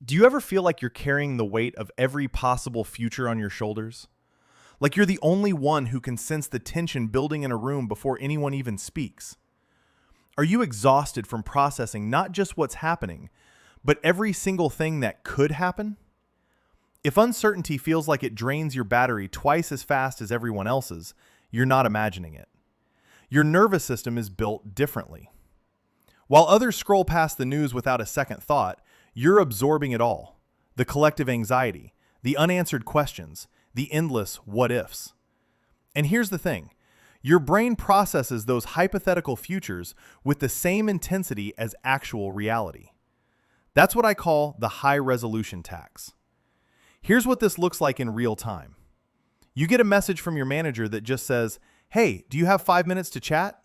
Do you ever feel like you're carrying the weight of every possible future on your shoulders? Like you're the only one who can sense the tension building in a room before anyone even speaks? Are you exhausted from processing not just what's happening, but every single thing that could happen? If uncertainty feels like it drains your battery twice as fast as everyone else's, you're not imagining it. Your nervous system is built differently. While others scroll past the news without a second thought, you're absorbing it all. The collective anxiety, the unanswered questions, the endless what-ifs. And here's the thing. Your brain processes those hypothetical futures with the same intensity as actual reality. That's what I call the high-resolution tax. Here's what this looks like in real time. You get a message from your manager that just says, "Hey, do you have 5 minutes to chat?"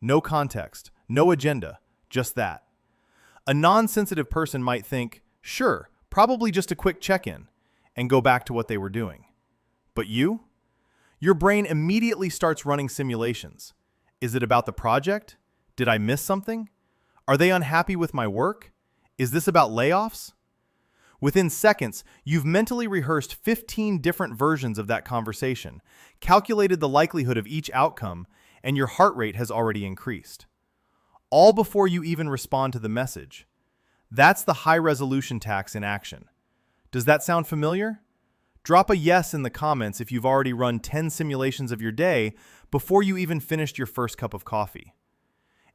No context, no agenda, just that. A non-sensitive person might think, "Sure, probably just a quick check-in," and go back to what they were doing. But you? Your brain immediately starts running simulations. Is it about the project? Did I miss something? Are they unhappy with my work? Is this about layoffs? Within seconds, you've mentally rehearsed 15 different versions of that conversation, calculated the likelihood of each outcome, and your heart rate has already increased. All before you even respond to the message. That's the high-resolution tax in action. Does that sound familiar? Drop a yes in the comments if you've already run 10 simulations of your day before you even finished your first cup of coffee.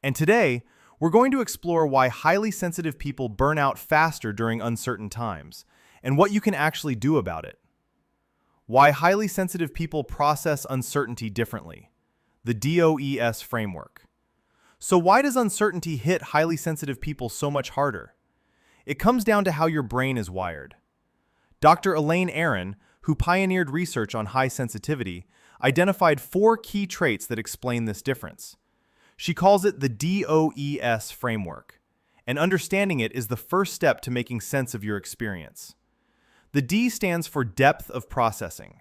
And today, we're going to explore why highly sensitive people burn out faster during uncertain times, and what you can actually do about it. Why highly sensitive people process uncertainty differently. The DOES framework. So why does uncertainty hit highly sensitive people so much harder? It comes down to how your brain is wired. Dr. Elaine Aron, who pioneered research on high sensitivity, identified 4 key traits that explain this difference. She calls it the DOES framework, and understanding it is the first step to making sense of your experience. The D stands for depth of processing.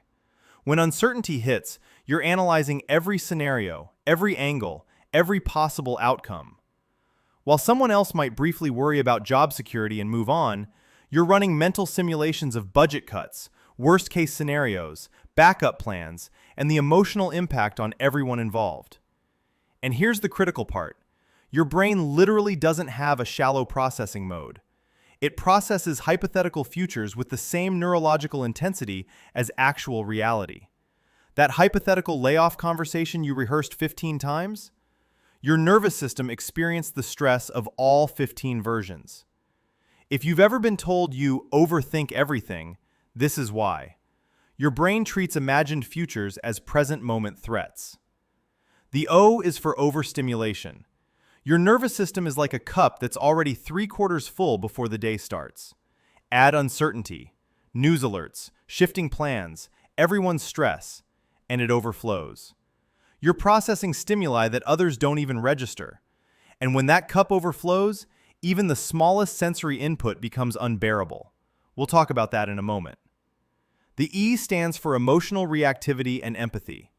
When uncertainty hits, you're analyzing every scenario, every angle, every possible outcome. While someone else might briefly worry about job security and move on, you're running mental simulations of budget cuts, worst-case scenarios, backup plans, and the emotional impact on everyone involved. And here's the critical part. Your brain literally doesn't have a shallow processing mode. It processes hypothetical futures with the same neurological intensity as actual reality. That hypothetical layoff conversation you rehearsed 15 times? Your nervous system experienced the stress of all 15 versions. If you've ever been told you overthink everything, this is why. Your brain treats imagined futures as present moment threats. The O is for overstimulation. Your nervous system is like a cup that's already 3/4 full before the day starts. Add uncertainty, news alerts, shifting plans, everyone's stress, and it overflows. You're processing stimuli that others don't even register. And when that cup overflows, even the smallest sensory input becomes unbearable. We'll talk about that in a moment. The E stands for emotional reactivity and empathy.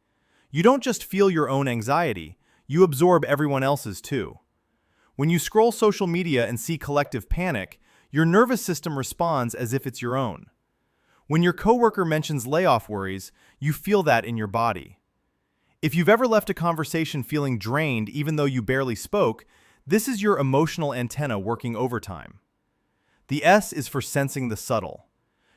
You don't just feel your own anxiety, you absorb everyone else's too. When you scroll social media and see collective panic, your nervous system responds as if it's your own. When your coworker mentions layoff worries, you feel that in your body. If you've ever left a conversation feeling drained even though you barely spoke, this is your emotional antenna working overtime. The S is for sensing the subtle.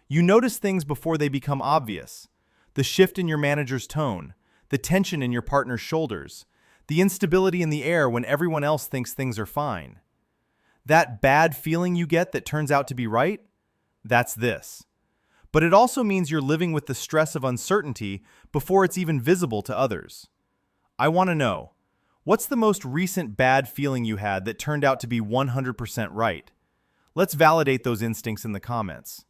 You notice things before they become obvious. The shift in your manager's tone, the tension in your partner's shoulders, the instability in the air when everyone else thinks things are fine. That bad feeling you get that turns out to be right? That's this. But it also means you're living with the stress of uncertainty before it's even visible to others. I want to know, what's the most recent bad feeling you had that turned out to be 100% right? Let's validate those instincts in the comments.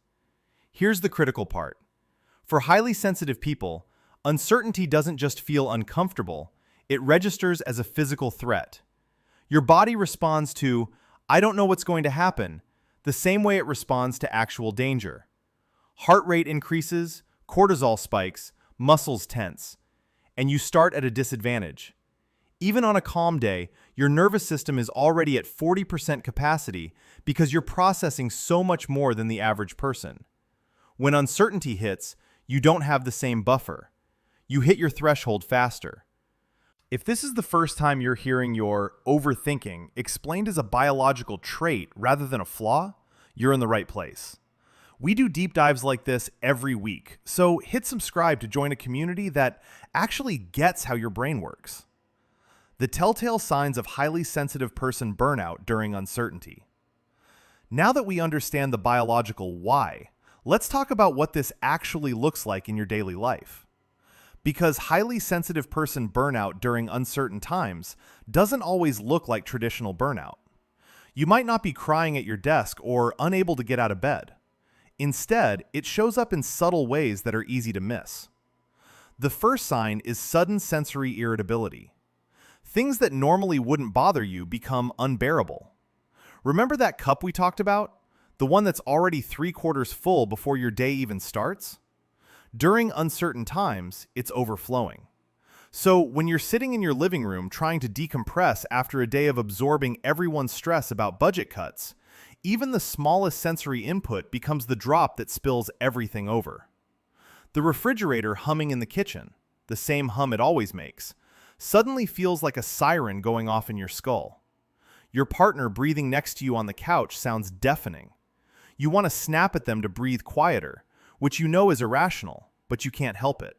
Here's the critical part. For highly sensitive people, uncertainty doesn't just feel uncomfortable, it registers as a physical threat. Your body responds to, "I don't know what's going to happen," the same way it responds to actual danger. Heart rate increases, cortisol spikes, muscles tense, and you start at a disadvantage. Even on a calm day, your nervous system is already at 40% capacity because you're processing so much more than the average person. When uncertainty hits, you don't have the same buffer. You hit your threshold faster. If this is the first time you're hearing your overthinking explained as a biological trait rather than a flaw, you're in the right place. We do deep dives like this every week, so hit subscribe to join a community that actually gets how your brain works. The telltale signs of highly sensitive person burnout during uncertainty. Now that we understand the biological why, let's talk about what this actually looks like in your daily life. Because highly sensitive person burnout during uncertain times doesn't always look like traditional burnout. You might not be crying at your desk or unable to get out of bed. Instead, it shows up in subtle ways that are easy to miss. The first sign is sudden sensory irritability. Things that normally wouldn't bother you become unbearable. Remember that cup we talked about? The one that's already 3/4 full before your day even starts? During uncertain times, it's overflowing. So when you're sitting in your living room trying to decompress after a day of absorbing everyone's stress about budget cuts, even the smallest sensory input becomes the drop that spills everything over. The refrigerator humming in the kitchen, the same hum it always makes, suddenly feels like a siren going off in your skull. Your partner breathing next to you on the couch sounds deafening. You want to snap at them to breathe quieter, which you know is irrational, but you can't help it.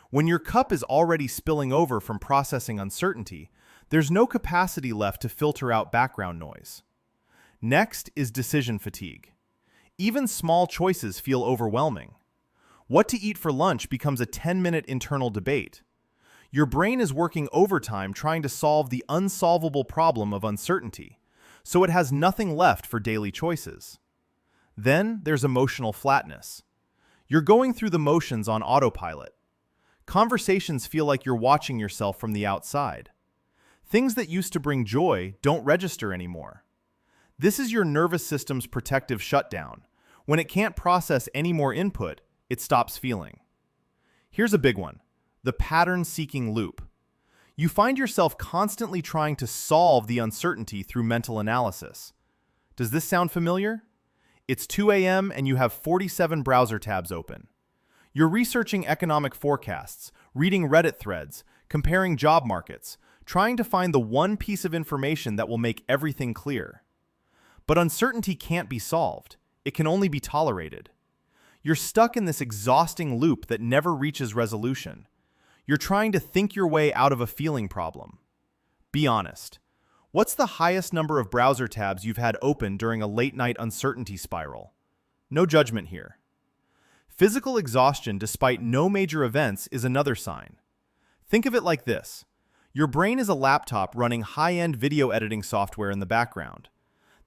When your cup is already spilling over from processing uncertainty, there's no capacity left to filter out background noise. Next is decision fatigue. Even small choices feel overwhelming. What to eat for lunch becomes a 10-minute internal debate. Your brain is working overtime trying to solve the unsolvable problem of uncertainty, so it has nothing left for daily choices. Then there's emotional flatness. You're going through the motions on autopilot. Conversations feel like you're watching yourself from the outside. Things that used to bring joy don't register anymore. This is your nervous system's protective shutdown. When it can't process any more input, it stops feeling. Here's a big one: the pattern-seeking loop. You find yourself constantly trying to solve the uncertainty through mental analysis. Does this sound familiar? It's 2 a.m. and you have 47 browser tabs open. You're researching economic forecasts, reading Reddit threads, comparing job markets, trying to find the one piece of information that will make everything clear. But uncertainty can't be solved. It can only be tolerated. You're stuck in this exhausting loop that never reaches resolution. You're trying to think your way out of a feeling problem. Be honest. What's the highest number of browser tabs you've had open during a late-night uncertainty spiral? No judgment here. Physical exhaustion despite no major events is another sign. Think of it like this. Your brain is a laptop running high-end video editing software in the background.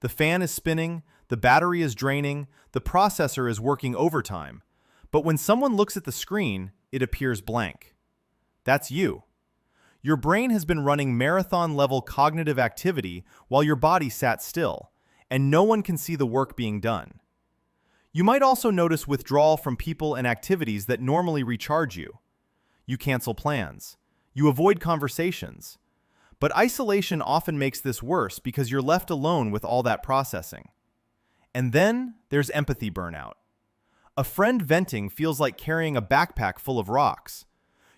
The fan is spinning, the battery is draining, the processor is working overtime. But when someone looks at the screen, it appears blank. That's you. Your brain has been running marathon-level cognitive activity while your body sat still, and no one can see the work being done. You might also notice withdrawal from people and activities that normally recharge you. You cancel plans. You avoid conversations. But isolation often makes this worse because you're left alone with all that processing. And then there's empathy burnout. A friend venting feels like carrying a backpack full of rocks.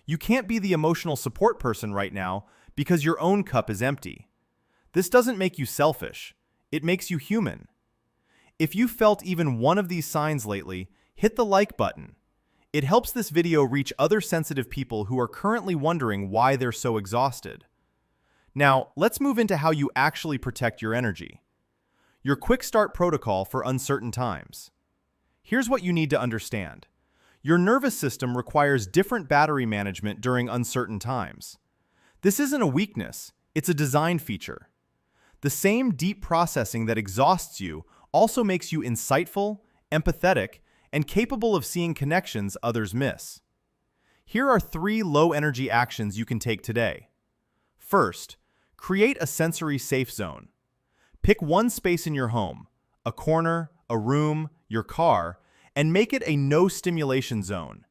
You can't be the emotional support person right now because your own cup is empty. This doesn't make you selfish. It makes you human. If you felt even one of these signs lately, hit the like button. It helps this video reach other sensitive people who are currently wondering why they're so exhausted. Now, let's move into how you actually protect your energy. Your quick start protocol for uncertain times. Here's what you need to understand. Your nervous system requires different battery management during uncertain times. This isn't a weakness, it's a design feature. The same deep processing that exhausts you also makes you insightful, empathetic, and capable of seeing connections others miss. Here are 3 low-energy actions you can take today. First, create a sensory safe zone. Pick one space in your home, a corner, a room, your car, and make it a no-stimulation zone.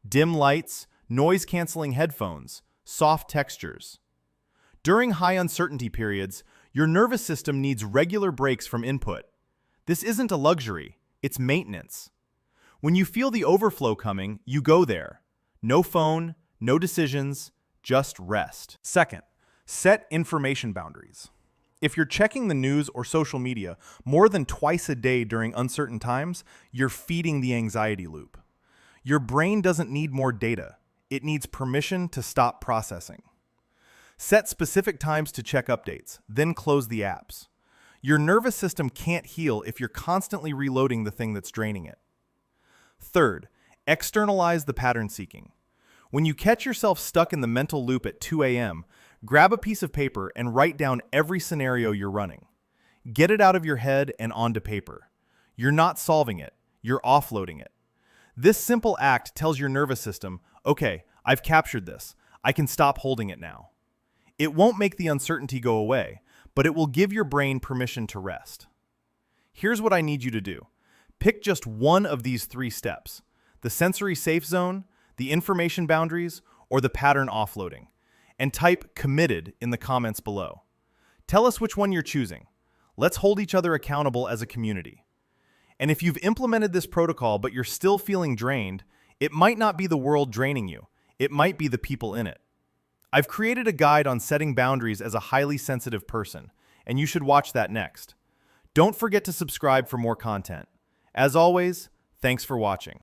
Dim lights, noise-canceling headphones, soft textures. During high uncertainty periods, your nervous system needs regular breaks from input. This isn't a luxury, it's maintenance. When you feel the overflow coming, you go there. No phone, no decisions, just rest. Second, set information boundaries. If you're checking the news or social media more than twice a day during uncertain times, you're feeding the anxiety loop. Your brain doesn't need more data. It needs permission to stop processing. Set specific times to check updates, then close the apps. Your nervous system can't heal if you're constantly reloading the thing that's draining it. Third, externalize the pattern seeking. When you catch yourself stuck in the mental loop at 2 a.m., grab a piece of paper and write down every scenario you're running. Get it out of your head and onto paper. You're not solving it, you're offloading it. This simple act tells your nervous system, okay, I've captured this. I can stop holding it now. It won't make the uncertainty go away, but it will give your brain permission to rest. Here's what I need you to do. Pick just one of these 3 steps: the sensory safe zone, the information boundaries, or the pattern offloading, and type "committed" in the comments below. Tell us which one you're choosing. Let's hold each other accountable as a community. And if you've implemented this protocol but you're still feeling drained, it might not be the world draining you. It might be the people in it. I've created a guide on setting boundaries as a highly sensitive person, and you should watch that next. Don't forget to subscribe for more content. As always, thanks for watching.